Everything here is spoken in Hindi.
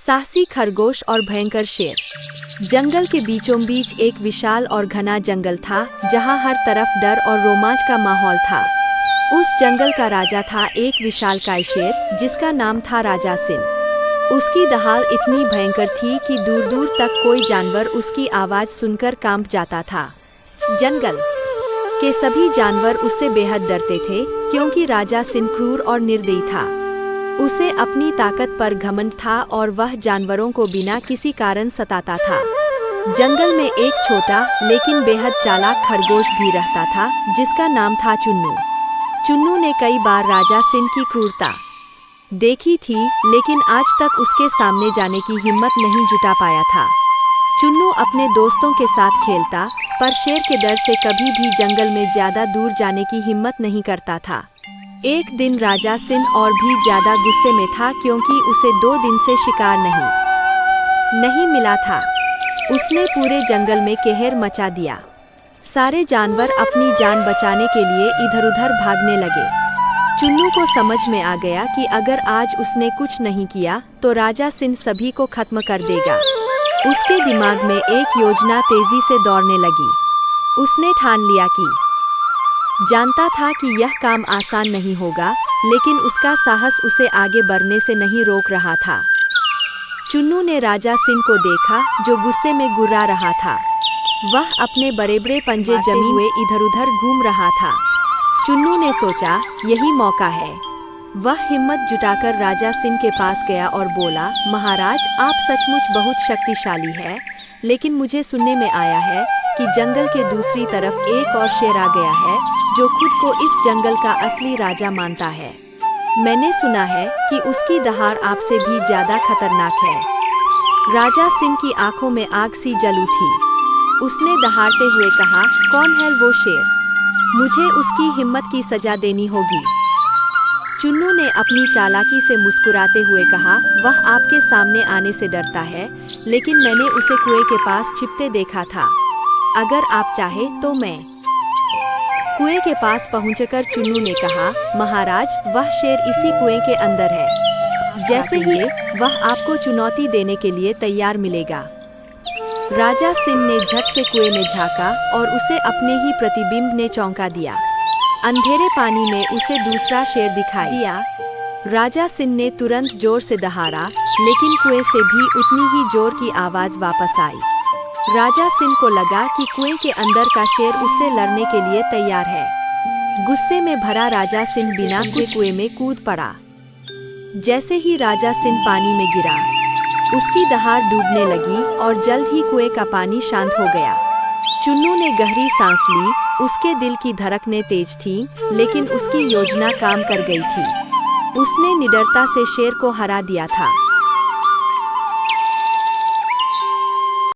साहसी खरगोश और भयंकर शेर। जंगल के बीचों बीच एक विशाल और घना जंगल था, जहां हर तरफ डर और रोमांच का माहौल था। उस जंगल का राजा था एक विशालकाय शेर, जिसका नाम था राजा सिंह। उसकी दहाड़ इतनी भयंकर थी कि दूर दूर तक कोई जानवर उसकी आवाज सुनकर कांप जाता था। जंगल के सभी जानवर उससे बेहद डरते थे, क्योंकि राजा सिंह क्रूर और निर्दयी था। उसे अपनी ताकत पर घमंड था और वह जानवरों को बिना किसी कारण सताता था। जंगल में एक छोटा लेकिन बेहद चालाक खरगोश भी रहता था, जिसका नाम था चुन्नू। चुन्नू ने कई बार राजा सिंह की क्रूरता देखी थी, लेकिन आज तक उसके सामने जाने की हिम्मत नहीं जुटा पाया था। चुन्नू अपने दोस्तों के साथ खेलता, पर शेर के डर से कभी भी जंगल में ज्यादा दूर जाने की हिम्मत नहीं करता था। एक दिन राजा सिंह और भी ज्यादा गुस्से में था, क्योंकि उसे 2 दिन से शिकार नहीं मिला था। उसने पूरे जंगल में कहर मचा दिया। सारे जानवर अपनी जान बचाने के लिए इधर-उधर भागने लगे। चुन्नू को समझ में आ गया कि अगर आज उसने कुछ नहीं किया तो राजा सिंह सभी को खत्म कर देगा। उसके दिमाग में एक योजना तेजी से दौड़ने लगी। उसने ठान लिया कि जानता था कि यह काम आसान नहीं होगा, लेकिन उसका साहस उसे आगे बढ़ने से नहीं रोक रहा था। चुन्नू ने राजा सिंह को देखा, जो गुस्से में गुर्रा रहा था। वह अपने बड़े-बड़े पंजे जमी हुए इधर-उधर घूम रहा था। चुन्नू ने सोचा, यही मौका है। वह हिम्मत जुटाकर राजा सिंह के पास गया और बोला, महाराज, आप सचमुच बहुत शक्तिशाली है, लेकिन मुझे सुनने में आया है कि जंगल के दूसरी तरफ एक और शेर आ गया है, जो खुद को इस जंगल का असली राजा मानता है। मैंने सुना है कि उसकी दहाड़ आपसे भी ज्यादा खतरनाक है। राजा सिंह की आंखों में आग सी जल उठी। उसने दहाड़ते हुए कहा, कौन है वो शेर? मुझे उसकी हिम्मत की सजा देनी होगी। चुन्नू ने अपनी चालाकी से मुस्कुराते हुए कहा, वह आपके सामने आने से डरता है, लेकिन मैंने उसे कुएं के पास छिपते देखा था। अगर आप चाहे तो मैं कुएं के पास पहुंचकर चुन्नू ने कहा, महाराज, वह शेर इसी कुएं के अंदर है। जैसे ही वह आपको चुनौती देने के लिए तैयार मिलेगा। राजा सिंह ने झट से कुएं में झांका और उसे अपने ही प्रतिबिंब ने चौंका दिया। अंधेरे पानी में उसे दूसरा शेर दिखाई दिया। राजा सिंह ने तुरंत जोर से दहाड़ा, लेकिन कुएं से भी उतनी ही जोर की आवाज वापस आई। राजा सिंह को लगा कि कुएं के अंदर का शेर उससे लड़ने के लिए तैयार है। गुस्से में भरा राजा सिंह बिना कुछ कुएं में कूद पड़ा। जैसे ही राजा सिंह पानी में गिरा, उसकी दहाड़ डूबने लगी और जल्द ही कुएं का पानी शांत हो गया। चुन्नू ने गहरी सांस ली। उसके दिल की धड़कनें तेज थीं, लेकिन उसकी योजना काम कर गई थी। उसने निडरता से शेर को हरा दिया था।